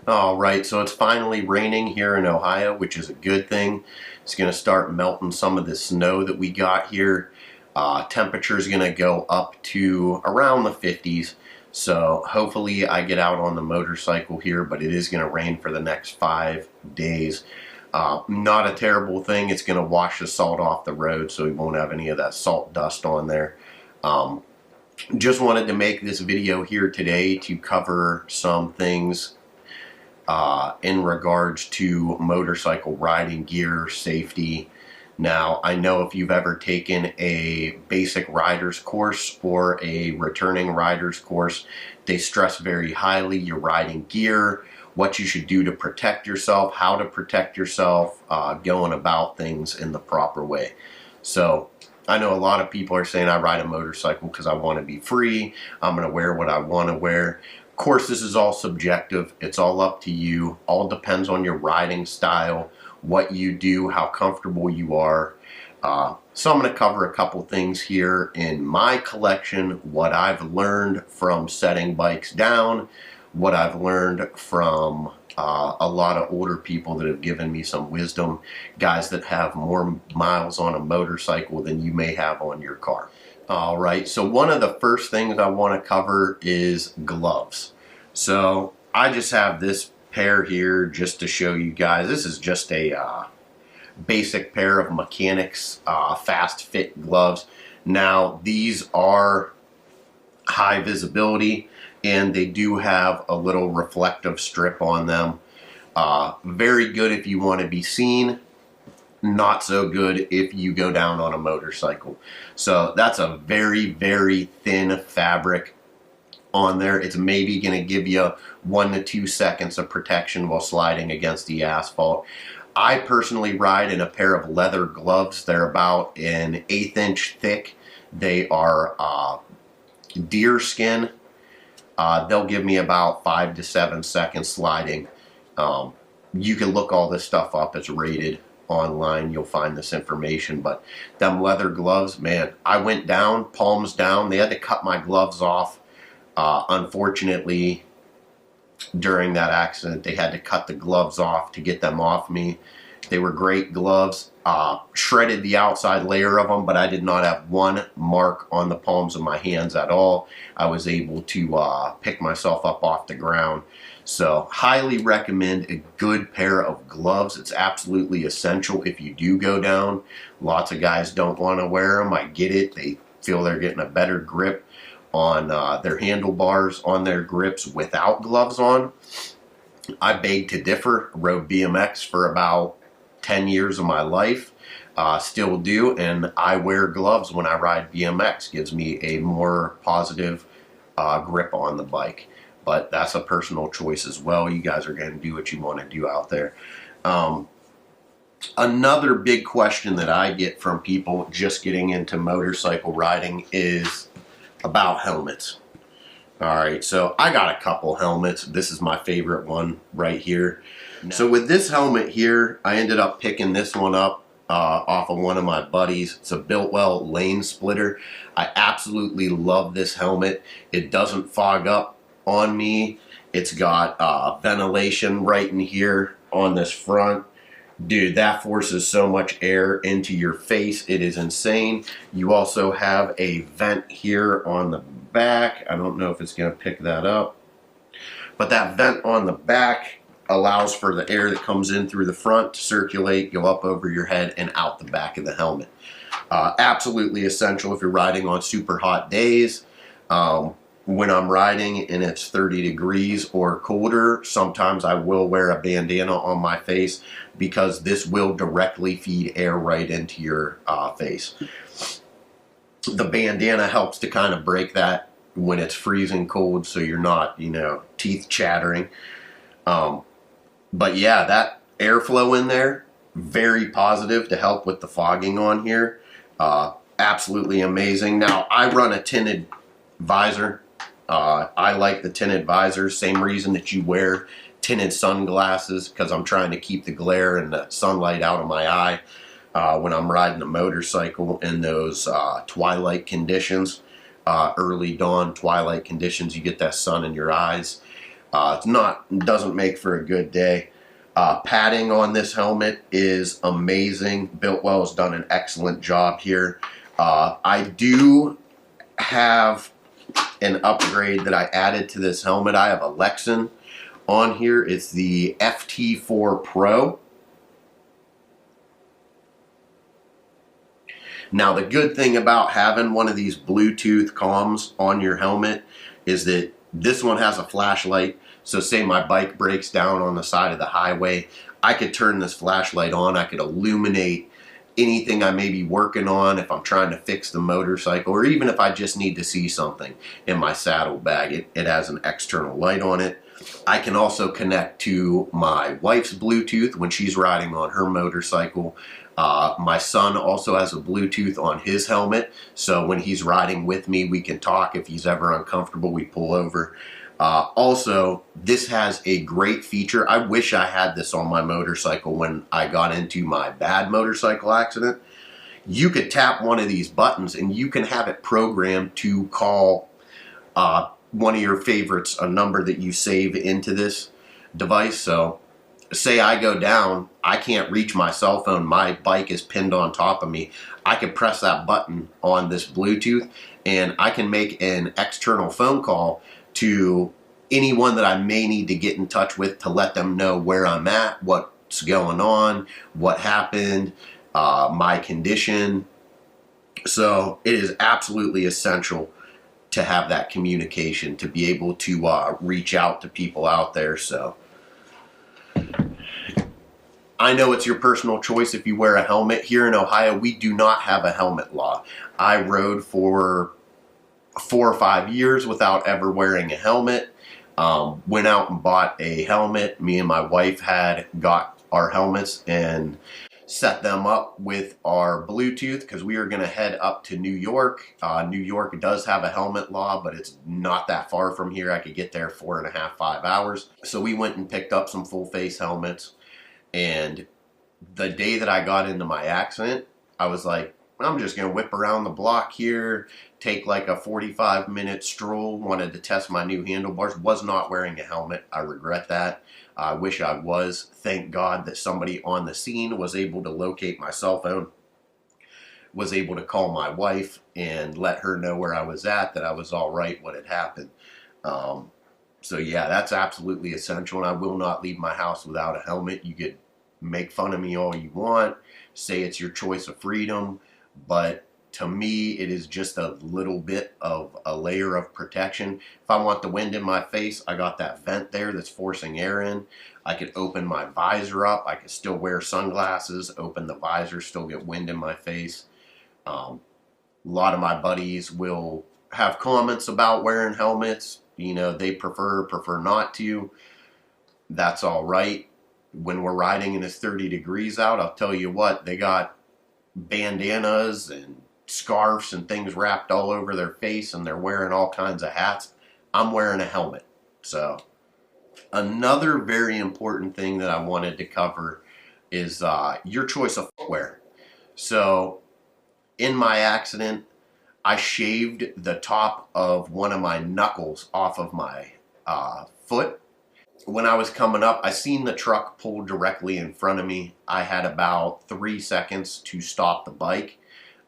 All right, so it's finally raining here in Ohio, which is a good thing. It's going to start melting some of the snow that we got here. Temperature is going to go up to around the 50s. So hopefully I get out on the motorcycle here, but it is going to rain for the next 5 days. Not a terrible thing. It's going to wash the salt off the road, so we won't have any of that salt dust on there. Just wanted to make this video here today to cover some things in regards to motorcycle riding gear, safety. Now, I know if you've ever taken a basic rider's course or a returning rider's course, they stress very highly your riding gear, what you should do to protect yourself, how to protect yourself, going about things in the proper way. So I know a lot of people are saying I ride a motorcycle because I want to be free. I'm going to wear what I want to wear. Of course, this is all subjective. It's all up to you. All depends on your riding style, what you do, how comfortable you are. So I'm going to cover a couple things here in my collection, what I've learned from setting bikes down, what I've learned from a lot of older people that have given me some wisdom, guys that have more miles on a motorcycle than you may have on your car. All right, so one of the first things I want to cover is gloves. So I just have this pair here just to show you guys. This is just a basic pair of mechanics fast fit gloves. Now these are high visibility and they do have a little reflective strip on them. Very good if you want to be seen. Not so good if you go down on a motorcycle. So that's a very, very thin fabric on there. It's maybe going to give you 1 to 2 seconds of protection while sliding against the asphalt. I personally ride in a pair of leather gloves. They're about an 1/8 inch thick. They are deer skin. They'll give me about 5 to 7 seconds sliding. You can look all this stuff up. It's rated online. You'll find this information. But them leather gloves, man, I went down, palms down. They had to cut my gloves off. Unfortunately, during that accident, they had to cut the gloves off to get them off me. They were great gloves. Shredded the outside layer of them, but I did not have one mark on the palms of my hands at all. I was able to pick myself up off the ground. So highly recommend a good pair of gloves. It's absolutely essential if you do go down. Lots of guys don't want to wear them. I get it. They feel they're getting a better grip on their handlebars, on their grips without gloves on. I beg to differ. Rode BMX for about 10 years of my life. Still do, and I wear gloves when I ride BMX. Gives me a more positive grip on the bike. But that's a personal choice as well. You guys are going to do what you want to do out there. Another big question that I get from people just getting into motorcycle riding is about helmets. All right, so I got a couple helmets. This is my favorite one right here. So with this helmet here, I ended up picking this one up off of one of my buddies. It's a Biltwell lane splitter. I absolutely love this helmet. It doesn't fog up on me. It's got ventilation right in here on this front. Dude, that forces so much air into your face. It is insane. You also have a vent here on the back. I don't know if it's going to pick that up. But that vent on the back allows for the air that comes in through the front to circulate, go up over your head and out the back of the helmet. Absolutely essential if you're riding on super hot days. When I'm riding and it's 30 degrees or colder, sometimes I will wear a bandana on my face because this will directly feed air right into your face. The bandana helps to kind of break that when it's freezing cold so you're not, teeth chattering. But yeah, that airflow in there, very positive to help with the fogging on here. Absolutely amazing. Now, I run a tinted visor. I like the tinted visors, same reason that you wear tinted sunglasses, because I'm trying to keep the glare and the sunlight out of my eye when I'm riding a motorcycle in those twilight conditions, early dawn twilight conditions. You get that sun in your eyes. Doesn't make for a good day. Padding on this helmet is amazing. Biltwell has done an excellent job here. I do have an upgrade that I added to this helmet. I have a Lexan on here. It's the FT4 Pro. Now, the good thing about having one of these Bluetooth comms on your helmet is that this one has a flashlight. So say my bike breaks down on the side of the highway, I could turn this flashlight on. I could illuminate anything I may be working on if I'm trying to fix the motorcycle, or even if I just need to see something in my saddlebag. It has an external light on it. I can also connect to my wife's Bluetooth when she's riding on her motorcycle. My son also has a Bluetooth on his helmet, so when he's riding with me, we can talk. If he's ever uncomfortable, we pull over. Also, this has a great feature. I wish I had this on my motorcycle when I got into my bad motorcycle accident. You could tap one of these buttons and you can have it programmed to call one of your favorites, a number that you save into this device. So say I go down, I can't reach my cell phone, my bike is pinned on top of me. I could press that button on this Bluetooth and I can make an external phone call to anyone that I may need to get in touch with to let them know where I'm at, what's going on, what happened, my condition. So it is absolutely essential to have that communication, to be able to reach out to people out there. So I know it's your personal choice if you wear a helmet. Here in Ohio, we do not have a helmet law. I rode for 4 or 5 years without ever wearing a helmet. Went out and bought a helmet. Me and my wife had got our helmets and set them up with our Bluetooth because we were going to head up to New York. New York does have a helmet law, but it's not that far from here. I could get there 4.5, 5 hours. So we went and picked up some full face helmets. And the day that I got into my accident, I was like, I'm just going to whip around the block here, take like a 45-minute stroll. Wanted to test my new handlebars. Was not wearing a helmet. I regret that. I wish I was. Thank God that somebody on the scene was able to locate my cell phone, was able to call my wife and let her know where I was at, that I was all right, what had happened. So yeah, that's absolutely essential, and I will not leave my house without a helmet. You could make fun of me all you want, say it's your choice of freedom, but to me, it is just a little bit of a layer of protection. If I want the wind in my face, I got that vent there that's forcing air in. I could open my visor up. I could still wear sunglasses, open the visor, still get wind in my face. A lot of my buddies will have comments about wearing helmets. You know, they prefer not to. That's all right. When we're riding and it's 30 degrees out, I'll tell you what, they got bandanas and scarves and things wrapped all over their face, and they're wearing all kinds of hats. I'm wearing a helmet. So another very important thing that I wanted to cover is your choice of footwear. So in my accident, I shaved the top of one of my knuckles off of my foot. When I was coming up, I seen the truck pull directly in front of me. I had about 3 seconds to stop the bike.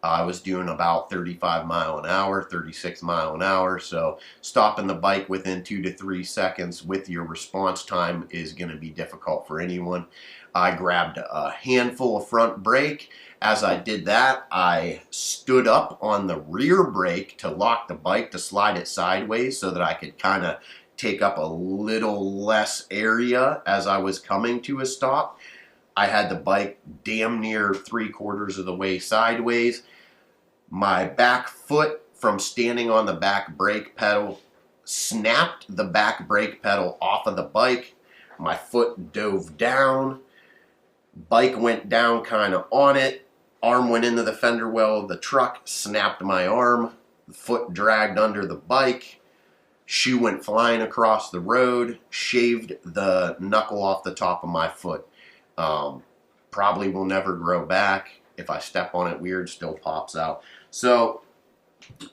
I was doing about 35 mile an hour, 36 mile an hour. So stopping the bike within 2 to 3 seconds with your response time is going to be difficult for anyone. I grabbed a handful of front brake. As I did that, I stood up on the rear brake to lock the bike, to slide it sideways so that I could kind of take up a little less area as I was coming to a stop. I had the bike damn near 3/4 of the way sideways. My back foot, from standing on the back brake pedal, snapped the back brake pedal off of the bike. My foot dove down. Bike went down kind of on it. Arm went into the fender well of the truck, snapped my arm. The foot dragged under the bike. Shoe went flying across the road, shaved the knuckle off the top of my foot. Probably will never grow back. If I step on it weird, still pops out. So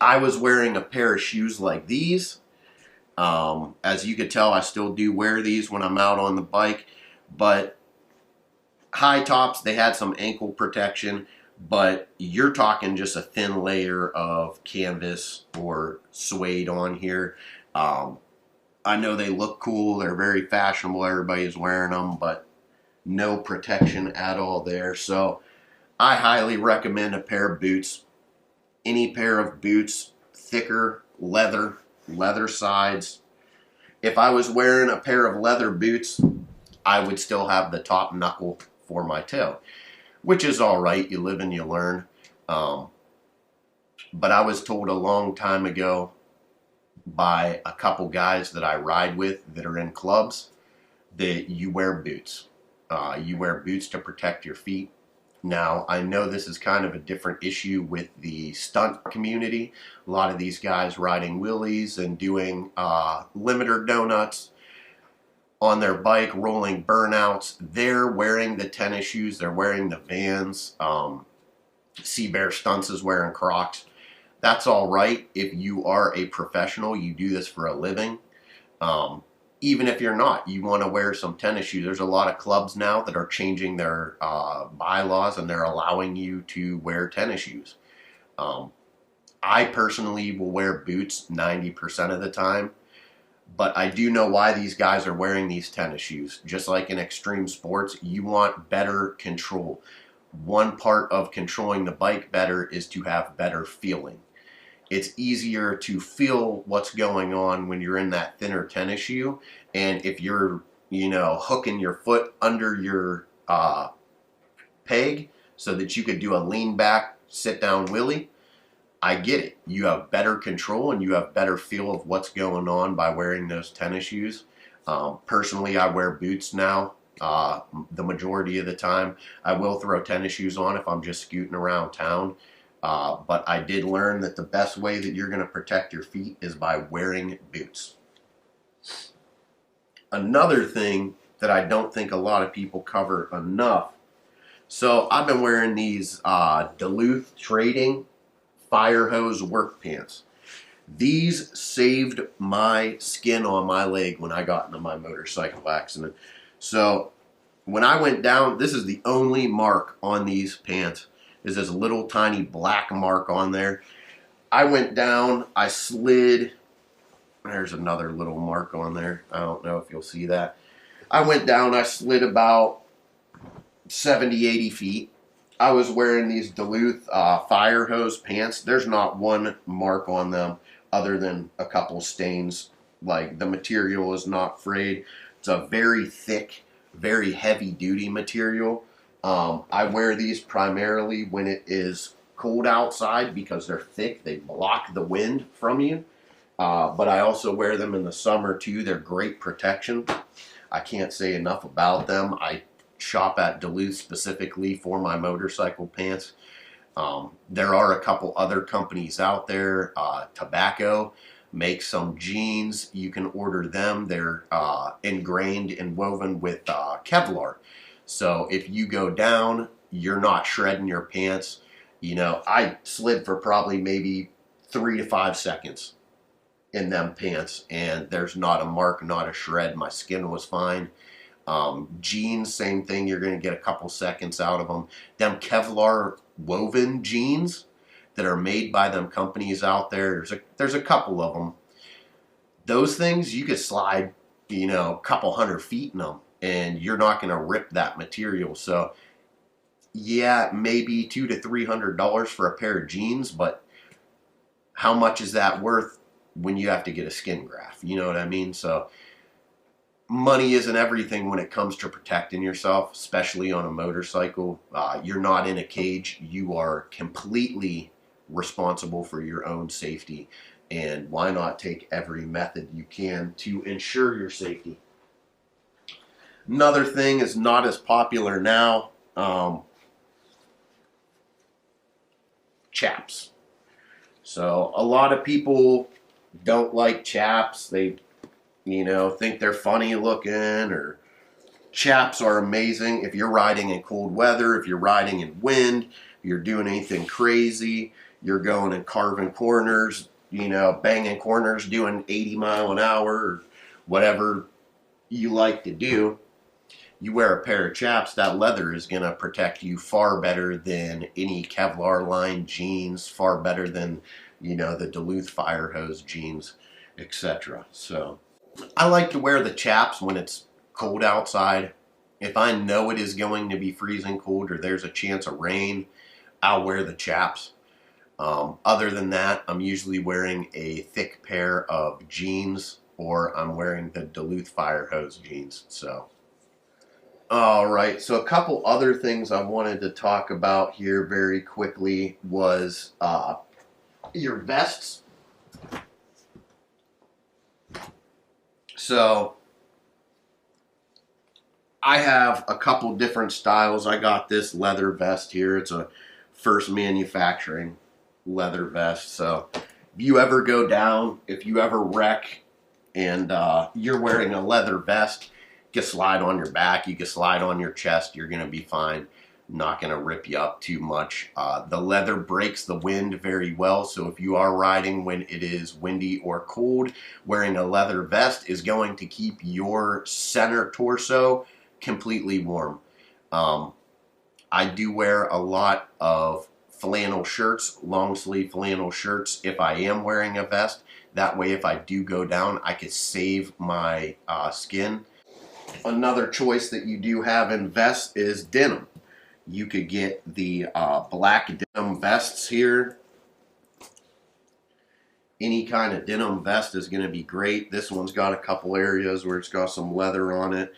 I was wearing a pair of shoes like these. As you could tell, I still do wear these when I'm out on the bike, but high tops, they had some ankle protection, but you're talking just a thin layer of canvas or suede on here. I know they look cool, they're very fashionable, everybody's wearing them, but no protection at all there. So I highly recommend a pair of boots. Any pair of boots, thicker, leather sides. If I was wearing a pair of leather boots, I would still have the top knuckle for my toe, which is all right. You live and you learn. But I was told a long time ago by a couple guys that I ride with that are in clubs that you wear boots. You wear boots to protect your feet. Now, I know this is kind of a different issue with the stunt community. A lot of these guys riding wheelies and doing limiter donuts on their bike, rolling burnouts. They're wearing the tennis shoes. They're wearing the Vans. Sea Bear Stunts is wearing Crocs. That's all right if you are a professional. You do this for a living. Even if you're not, you want to wear some tennis shoes. There's a lot of clubs now that are changing their bylaws and they're allowing you to wear tennis shoes. I personally will wear boots 90% of the time, but I do know why these guys are wearing these tennis shoes. Just like in extreme sports, you want better control. One part of controlling the bike better is to have better feeling. It's easier to feel what's going on when you're in that thinner tennis shoe. And if you're, hooking your foot under your peg so that you could do a lean back, sit down wheelie, I get it. You have better control and you have better feel of what's going on by wearing those tennis shoes. Personally, I wear boots now. The majority of the time. I will throw tennis shoes on if I'm just scooting around town. But I did learn that the best way that you're going to protect your feet is by wearing boots. Another thing that I don't think a lot of people cover enough. So I've been wearing these Duluth Trading Fire Hose work pants. These saved my skin on my leg when I got into my motorcycle accident. So when I went down, this is the only mark on these pants. Is this little tiny black mark on there. I went down, I slid. There's another little mark on there. I don't know if you'll see that. I went down, I slid about 70, 80 feet. I was wearing these Duluth Fire Hose pants. There's not one mark on them other than a couple stains. Like, the material is not frayed. It's a very thick, very heavy duty material. I wear these primarily when it is cold outside because they're thick. They block the wind from you. But I also wear them in the summer too. They're great protection. I can't say enough about them. I shop at Duluth specifically for my motorcycle pants. There are a couple other companies out there. Tobacco makes some jeans. You can order them. They're ingrained and woven with Kevlar. So if you go down, you're not shredding your pants. I slid for probably maybe 3 to 5 seconds in them pants, and there's not a mark, not a shred. My skin was fine. Jeans, same thing. You're going to get a couple seconds out of them. Them Kevlar woven jeans that are made by them companies out there, there's a couple of them. Those things, you could slide, a couple 100 feet in them, and you're not going to rip that material. So, yeah, maybe $200 to $300 for a pair of jeans, but how much is that worth when you have to get a skin graft? You know what I mean? So, money isn't everything when it comes to protecting yourself, especially on a motorcycle. You're not in a cage. You are completely responsible for your own safety. And why not take every method you can to ensure your safety? Another thing is not as popular now. Chaps. So a lot of people don't like chaps. They, think they're funny looking, or chaps are amazing if you're riding in cold weather, if you're riding in wind, you're doing anything crazy, you're going and carving corners. you know, banging corners, doing 80 mph or whatever you like to do, you wear a pair of chaps, that leather is going to protect you far better than any Kevlar lined jeans, far better than, you know, the Duluth fire hose jeans, etc. So I like to wear the chaps when it's cold outside. If I know it is going to be freezing cold or there's a chance of rain, I'll wear the chaps. Other than that, I'm usually wearing a thick pair of jeans, or I'm wearing the Duluth fire hose jeans. So, all right. So a couple other things I wanted to talk about here very quickly was your vests. So I have a couple different styles. I got this leather vest here. It's a first manufacturing leather vest. So if you ever go down, if you ever wreck and you're wearing a leather vest, you can slide on your back, you can slide on your chest, you're going to be fine. Not going to rip you up too much. The leather breaks the wind very well, so if you are riding when it is windy or cold, wearing a leather vest is going to keep your center torso completely warm. I do wear a lot of flannel shirts, long sleeve flannel shirts, if I am wearing a vest. That way, if I do go down, I could save my skin. Another choice that you do have in vests is denim. You could get the black denim vests here. Any kind of denim vest is going to be great. This one's got a couple areas where it's got some leather on it.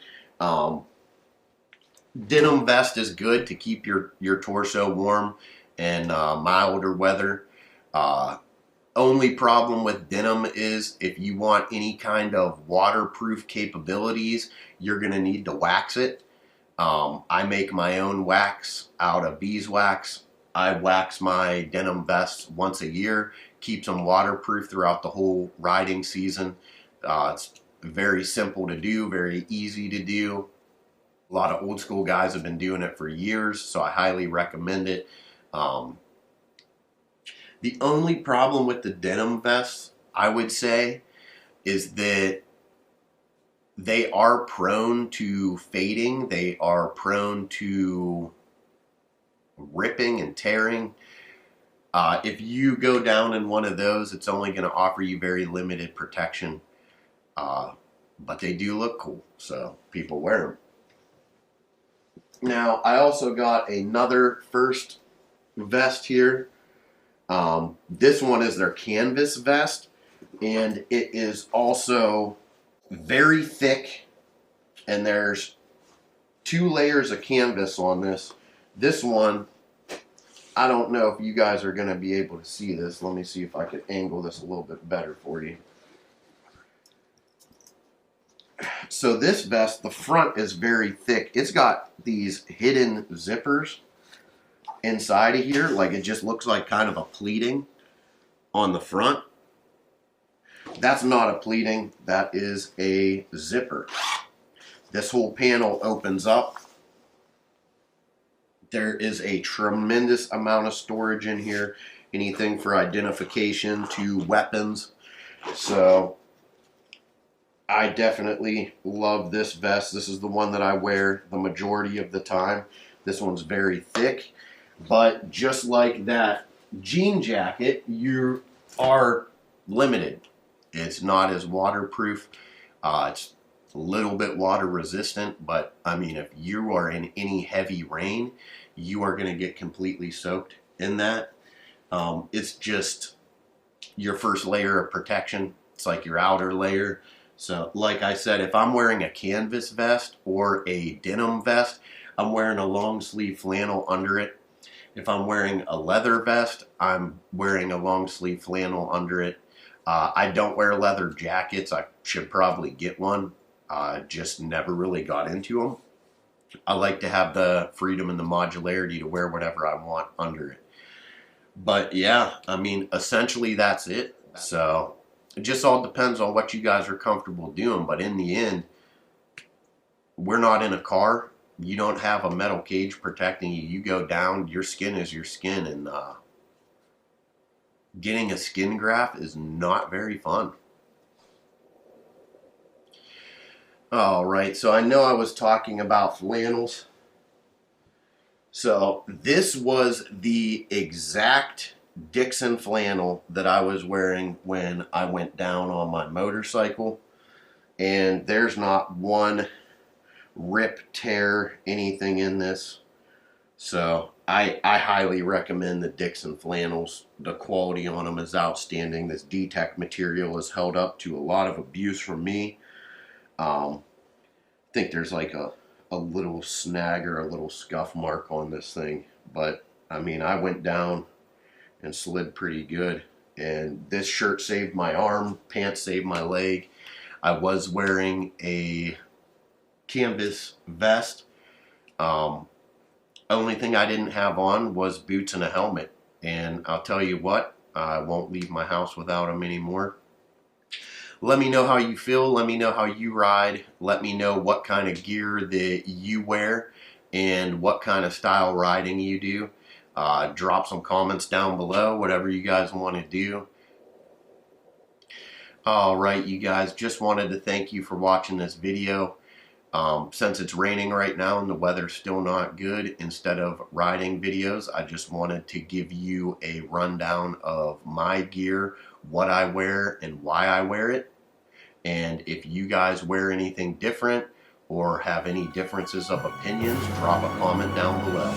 Denim vest is good to keep your torso warm in milder weather. Only problem with denim is if you want any kind of waterproof capabilities, you're going to need to wax it. I make my own wax out of beeswax. I wax my denim vests once a year, keeps them waterproof throughout the whole riding season. It's very simple to do, very easy to do. A lot of old school guys have been doing it for years, so I highly recommend it. The only problem with the denim vests, I would say, is that they are prone to fading. They are prone to ripping and tearing. If you go down in one of those, it's only going to offer you very limited protection. But they do look cool, so people wear them. Now, I also got another First vest here. This one is their canvas vest, and it is also very thick, and there's 2 layers of canvas on this. This one, I don't know if you guys are going to be able to see this. Let me see if I can angle this a little bit better for you. So this vest, the front is very thick. It's got these hidden zippers inside of here. Like, it just looks like kind of a pleating on the front. That's not a pleating. That is a zipper. This whole panel opens up. There is a tremendous amount of storage in here. Anything for identification to weapons. So I definitely love this vest. This is the one that I wear the majority of the time. This one's very thick. But just like that jean jacket, you are limited. It's not as waterproof. It's a little bit water resistant, but I mean, if you are in any heavy rain, you are going to get completely soaked in that. It's just your first layer of protection. It's like your outer layer. So like I said, if I'm wearing a canvas vest or a denim vest, I'm wearing a long sleeve flannel under it. If I'm wearing a leather vest, I'm wearing a long sleeve flannel under it. I don't wear leather jackets. I should probably get one. Just never really got into them. I like to have the freedom and the modularity to wear whatever I want under it. But yeah, I mean, essentially that's it. So it just all depends on what you guys are comfortable doing. But in the end, we're not in a car. You don't have a metal cage protecting you. You go down, your skin is your skin, and getting a skin graft is not very fun. All right, so I know I was talking about flannels. So this was the exact Dixon flannel that I was wearing when I went down on my motorcycle. And there's not one rip, tear, anything in this. So I highly recommend the Dixon flannels. The quality on them is outstanding. This D-Tech material has held up to a lot of abuse from me. I think there's like a little snag or a little scuff mark on this thing. But I mean, I went down and slid pretty good. And this shirt saved my arm, pants saved my leg. I was wearing a canvas vest. Only thing I didn't have on was boots and a helmet. And I'll tell you what, I won't leave my house without them anymore. Let me know how you feel. Let me know how you ride. Let me know what kind of gear that you wear and what kind of style riding you do. Drop some comments down below, whatever you guys want to do. Alright, you guys, just wanted to thank you for watching this video. Since it's raining right now and the weather's still not good, instead of riding videos, I just wanted to give you a rundown of my gear, what I wear, and why I wear it. And if you guys wear anything different or have any differences of opinions, drop a comment down below.